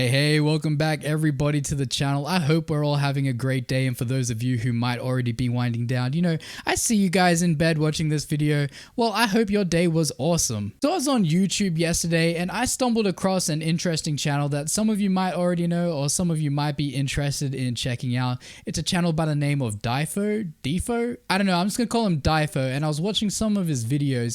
Hey, welcome back everybody to the channel. I hope we're all having a great day, and for those of you who might already be winding down, I see you guys in bed watching this video. Well, I hope your day was awesome. So I was on YouTube yesterday and I stumbled across an interesting channel that some of you might already know or some of you might be interested in checking out. It's a channel by the name of Defo? I don't know, I'm just gonna call him Defo, and I was watching some of his videos.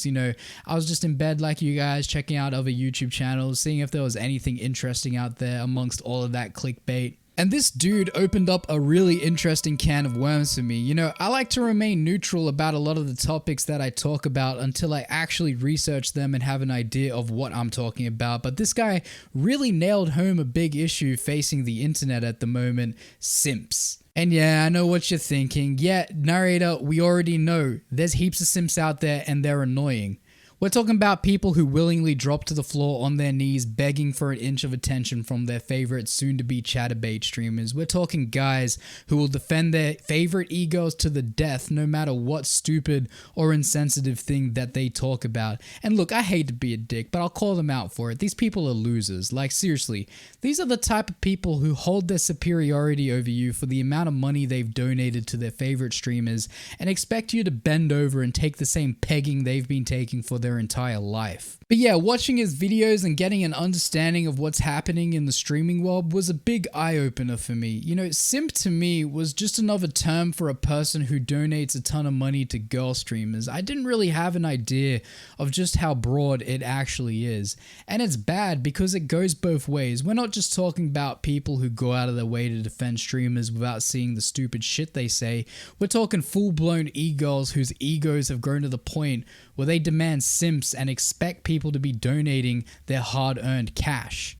I was just in bed like you guys, checking out other YouTube channels, seeing if there was anything interesting out there amongst all of that clickbait. And this dude opened up a really interesting can of worms for me. I like to remain neutral about a lot of the topics that I talk about until I actually research them and have an idea of what I'm talking about. But this guy really nailed home a big issue facing the internet at the moment: simps. And yeah, I know what you're thinking. Yeah, narrator, we already know there's heaps of simps out there and they're annoying. We're talking about people who willingly drop to the floor on their knees begging for an inch of attention from their favorite soon-to-be chatterbait streamers. We're talking guys who will defend their favorite egos to the death no matter what stupid or insensitive thing that they talk about. And look, I hate to be a dick, but I'll call them out for it. These people are losers. Like, seriously, these are the type of people who hold their superiority over you for the amount of money they've donated to their favorite streamers and expect you to bend over and take the same pegging they've been taking for their entire life. But yeah, watching his videos and getting an understanding of what's happening in the streaming world was a big eye-opener for me. Simp to me was just another term for a person who donates a ton of money to girl streamers. I didn't really have an idea of just how broad it actually is. And it's bad because it goes both ways. We're not just talking about people who go out of their way to defend streamers without seeing the stupid shit they say. We're talking full-blown e-girls whose egos have grown to the point where they demand simps and expect people to be donating their hard-earned cash.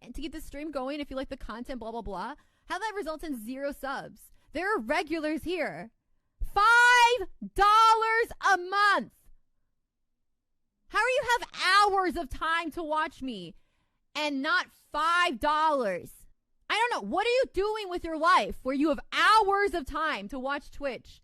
To keep the stream going, if you like the content, blah, blah, blah, how that results in 0 subs. There are regulars here. $5 a month. How do you have hours of time to watch me and not $5? I don't know. What are you doing with your life where you have hours of time to watch Twitch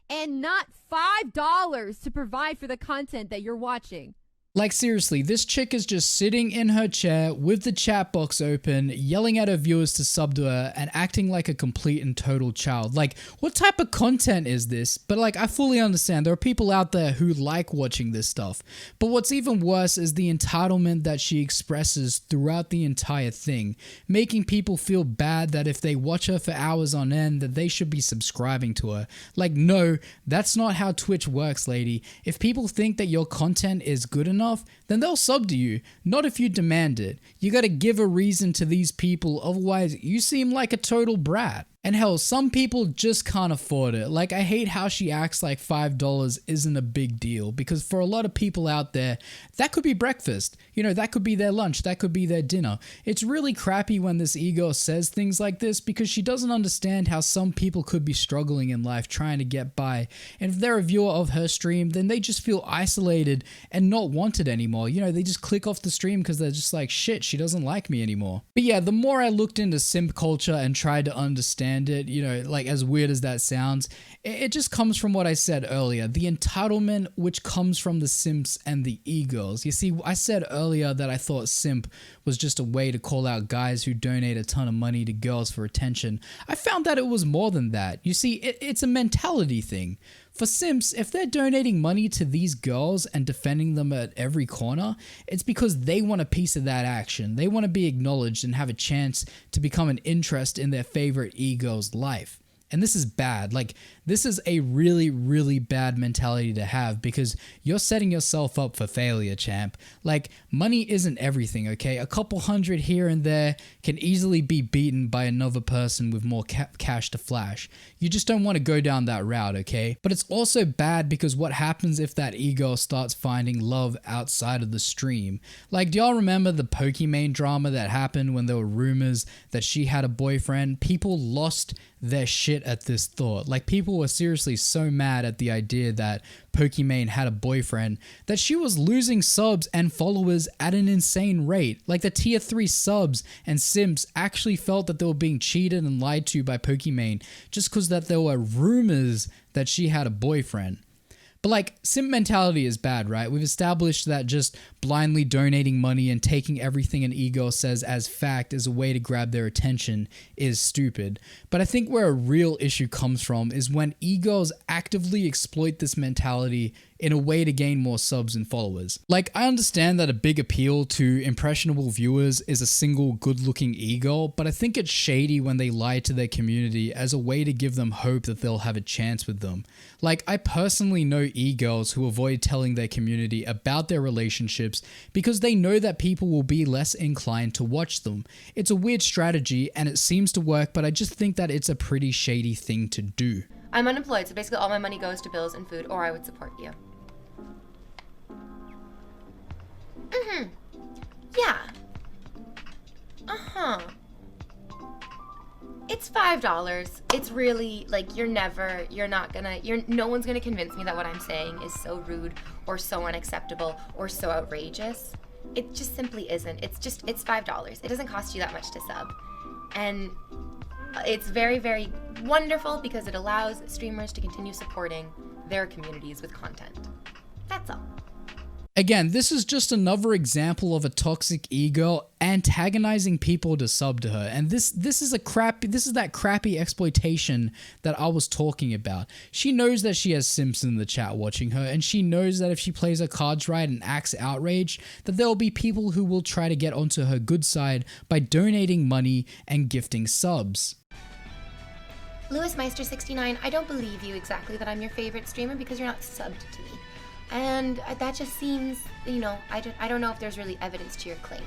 and not $5 to provide for the content that you're watching? Like, seriously, this chick is just sitting in her chair with the chat box open, yelling at her viewers to sub to her and acting like a complete and total child. Like, what type of content is this? But like, I fully understand there are people out there who like watching this stuff. But what's even worse is the entitlement that she expresses throughout the entire thing, making people feel bad that if they watch her for hours on end that they should be subscribing to her. Like, no, that's not how Twitch works, lady. If people think that your content is good enough, then they'll sub to you, not if you demand it. You gotta give a reason to these people, otherwise you seem like a total brat. And hell, some people just can't afford it. Like, I hate how she acts like $5 isn't a big deal, because for a lot of people out there, that could be breakfast. That could be their lunch, that could be their dinner. It's really crappy when this ego says things like this because she doesn't understand how some people could be struggling in life trying to get by. And if they're a viewer of her stream, then they just feel isolated and not wanted anymore. They just click off the stream because they're just like, shit, she doesn't like me anymore. But yeah, the more I looked into simp culture and tried to understand it, like, as weird as that sounds, it just comes from what I said earlier, the entitlement which comes from the simps and the egos. You see, I said earlier that I thought simp was just a way to call out guys who donate a ton of money to girls for attention. I found that it was more than that. You see, it's a mentality thing. For simps, if they're donating money to these girls and defending them at every corner, it's because they want a piece of that action. They want to be acknowledged and have a chance to become an interest in their favorite ego's life. And this is bad. Like, this is a really, really bad mentality to have because you're setting yourself up for failure, champ. Like, money isn't everything, okay? A couple hundred here and there can easily be beaten by another person with more cash to flash. You just don't want to go down that route, okay? But it's also bad because what happens if that ego starts finding love outside of the stream? Like, do y'all remember the Pokimane drama that happened when there were rumors that she had a boyfriend? People lost their shit at this thought. Like, people were seriously so mad at the idea that Pokimane had a boyfriend that she was losing subs and followers at an insane rate. Like, the tier 3 subs and simps actually felt that they were being cheated and lied to by Pokimane just because that there were rumors that she had a boyfriend. But like, simp mentality is bad, right? We've established that just blindly donating money and taking everything an e-girl says as fact as a way to grab their attention is stupid. But I think where a real issue comes from is when e-girls actively exploit this mentality in a way to gain more subs and followers. Like, I understand that a big appeal to impressionable viewers is a single good-looking e-girl, but I think it's shady when they lie to their community as a way to give them hope that they'll have a chance with them. Like, I personally know e-girls who avoid telling their community about their relationships because they know that people will be less inclined to watch them. It's a weird strategy and it seems to work, but I just think that it's a pretty shady thing to do. I'm unemployed, so basically all my money goes to bills and food, or I would support you. Yeah. It's $5. It's really, like, no one's gonna convince me that what I'm saying is so rude or so unacceptable or so outrageous. It just simply isn't. It's $5. It doesn't cost you that much to sub. And it's very, very wonderful because it allows streamers to continue supporting their communities with content. That's all. Again, this is just another example of a toxic e-girl antagonizing people to sub to her, and this is that crappy exploitation that I was talking about. She knows that she has simps in the chat watching her, and she knows that if she plays her cards right and acts outraged, that there will be people who will try to get onto her good side by donating money and gifting subs. Lewis Meister 69, I don't believe you exactly that I'm your favorite streamer because you're not subbed to me. And that just seems, I don't know if there's really evidence to your claim.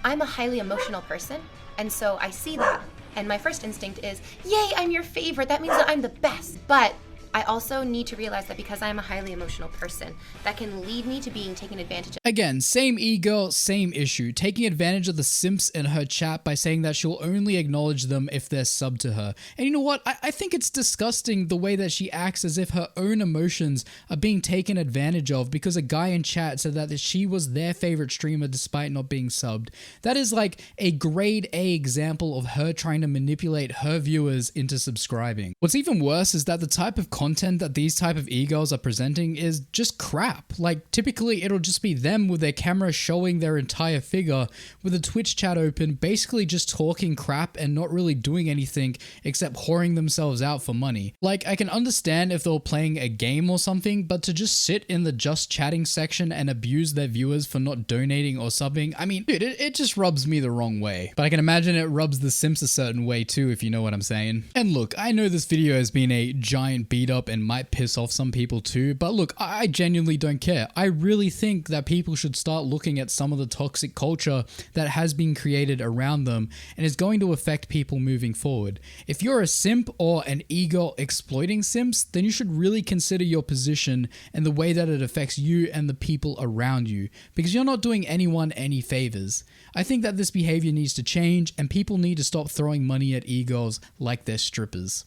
I'm a highly emotional person, and so I see that, and my first instinct is, yay, I'm your favorite, that means that I'm the best. But I also need to realize that because I'm a highly emotional person, that can lead me to being taken advantage of. Again, same e-girl, same issue, taking advantage of the simps in her chat by saying that she'll only acknowledge them if they're subbed to her. And you know what? I think it's disgusting the way that she acts as if her own emotions are being taken advantage of because a guy in chat said that she was their favorite streamer despite not being subbed. That is like a grade A example of her trying to manipulate her viewers into subscribing. What's even worse is that the type of content that these type of e-girls are presenting is just crap. Like, typically it'll just be them with their camera showing their entire figure with a Twitch chat open, basically just talking crap and not really doing anything except whoring themselves out for money. Like, I can understand if they were playing a game or something, but to just sit in the just chatting section and abuse their viewers for not donating or subbing, I mean, dude, it just rubs me the wrong way. But I can imagine it rubs the simps a certain way too, if you know what I'm saying. And look, I know this video has been a giant beat up and might piss off some people too, but look, I genuinely don't care. I really think that people should start looking at some of the toxic culture that has been created around them and is going to affect people moving forward. If you're a simp or an e-girl exploiting simps, then you should really consider your position and the way that it affects you and the people around you, because you're not doing anyone any favors. I think that this behavior needs to change and people need to stop throwing money at e-girls like they're strippers.